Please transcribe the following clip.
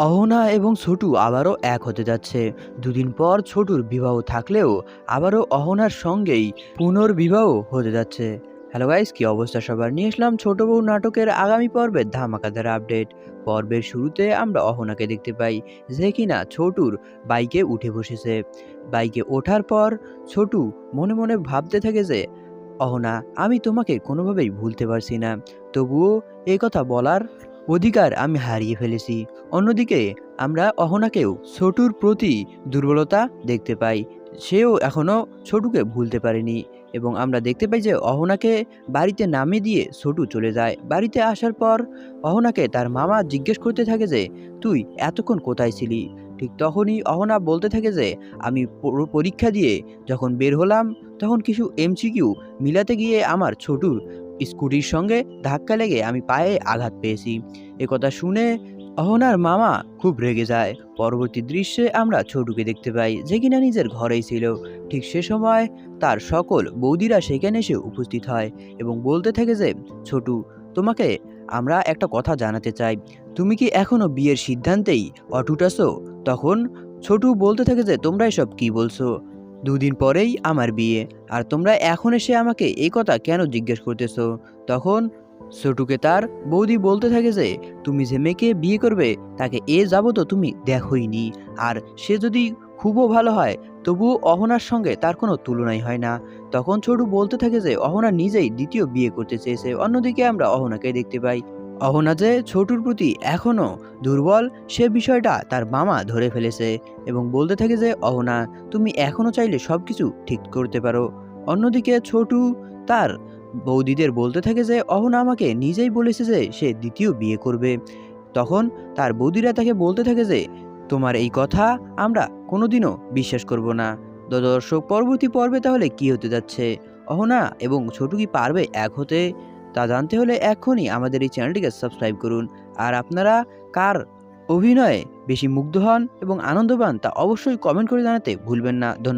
অহনা এবং ছোটু আবারও এক হতে যাচ্ছে। দুদিন পর ছোটুর বিবাহ থাকলেও আবারও অহনার সঙ্গেই পুনর্বিবাহ হতে যাচ্ছে। হ্যালো গাইস, কি অবস্থা সবার? নিয়ে আসলাম ছোট বউ নাটকের আগামী পর্বের ধামাকাদার আপডেট। পর্বের শুরুতে আমরা অহনাকে দেখতে পাই, যে কিনা ছোটুর বাইকে উঠে বসেছে। বাইকে ওঠার পর ছোটু মনে মনে ভাবতে থাকে যে, অহনা, আমি তোমাকে কোনোভাবেই ভুলতে পারছি না, তবুও এই কথা বলার অধিকার আমি হারিয়ে ফেলেছি। অন্যদিকে আমরা অহনাকেও ছোটুর প্রতি দুর্বলতা দেখতে পাই। সেও এখনও ছোটুকে ভুলতে পারেনি এবং আমরা দেখতে পাই যে অহনাকে বাড়িতে নামিয়ে দিয়ে ছোটু চলে যায়। বাড়িতে আসার পর অহনাকে তার মামা জিজ্ঞেস করতে থাকে যে, তুই এতক্ষণ কোথায় ছিলি? ঠিক তখনই অহনা বলতে থাকে যে, আমি পরীক্ষা দিয়ে যখন বের হলাম তখন কিছু এমসিকিউ মিলাতে গিয়ে আমার ছোটুর স্কুটির সঙ্গে ধাক্কা লেগে আমি পায়ে আঘাত পেয়েছি। একথা শুনে অহনার মামা খুব রেগে যায়। পরবর্তী দৃশ্যে আমরা ছোটুকে দেখতে পাই, যে কিনা নিজের ঘরেই ছিল। ঠিক সে সময় তার সকল বৌদিরা সেখানে এসে উপস্থিত হয় এবং বলতে থাকে যে, ছোটু, তোমাকে আমরা একটা কথা জানাতে চাই, তুমি কি এখনো বিয়ের সিদ্ধান্তেই অটুট আছো? তখন ছোটু বলতে থাকে যে, তোমরা এসব কি বলছো? দুদিন পরেই আমার বিয়ে, আর তোমরা এখন এসে আমাকে এই কথা কেন জিজ্ঞেস করতেছো? তখন ছোটুকে তার বৌদি বলতে থাকে যে, তুমি যে মেয়েকে বিয়ে করবে তাকে যাবতও তুমি দেখোইনি, আর সে যদি খুবও ভালো হয় তবুও অহনার সঙ্গে তার কোনো তুলনাই হয় না। তখন ছোটু বলতে থাকে যে অহনা নিজেই দ্বিতীয় বিয়ে করতে চেয়েছে। অন্যদিকে আমরা অহনাকে দেখতে পাই, অহনা যে ছোটুর প্রতি এখনো দুর্বল সে বিষয়টা তার মামা ধরে ফেলেছে এবং বলতে থাকে যে, অহনা, তুমি এখনো চাইলে সবকিছু ঠিক করতে পারো। অন্যদিকে ছোটু তার বৌদিদের বলতে থাকে যে, অহনা আমাকে নিজেই বলেছে যে সে দ্বিতীয় বিয়ে করবে। তখন তার বৌদিরা তাকে বলতে থাকে যে, তোমার এই কথা আমরা কোনোদিনও বিশ্বাস করব না। তো দর্শক, পরবর্তী পর্বে তাহলে কি হতে যাচ্ছে? অহনা এবং ছোটু কি পারবে এক হতে? তা জানতে হলে এখনই আমাদের এই চ্যানেলটিকে সাবস্ক্রাইব করুন। আর আপনারা কার অভিনয়ে বেশি মুগ্ধ হন এবং আনন্দ পান তা অবশ্যই কমেন্ট করে জানাতে ভুলবেন না। ধন্যবাদ।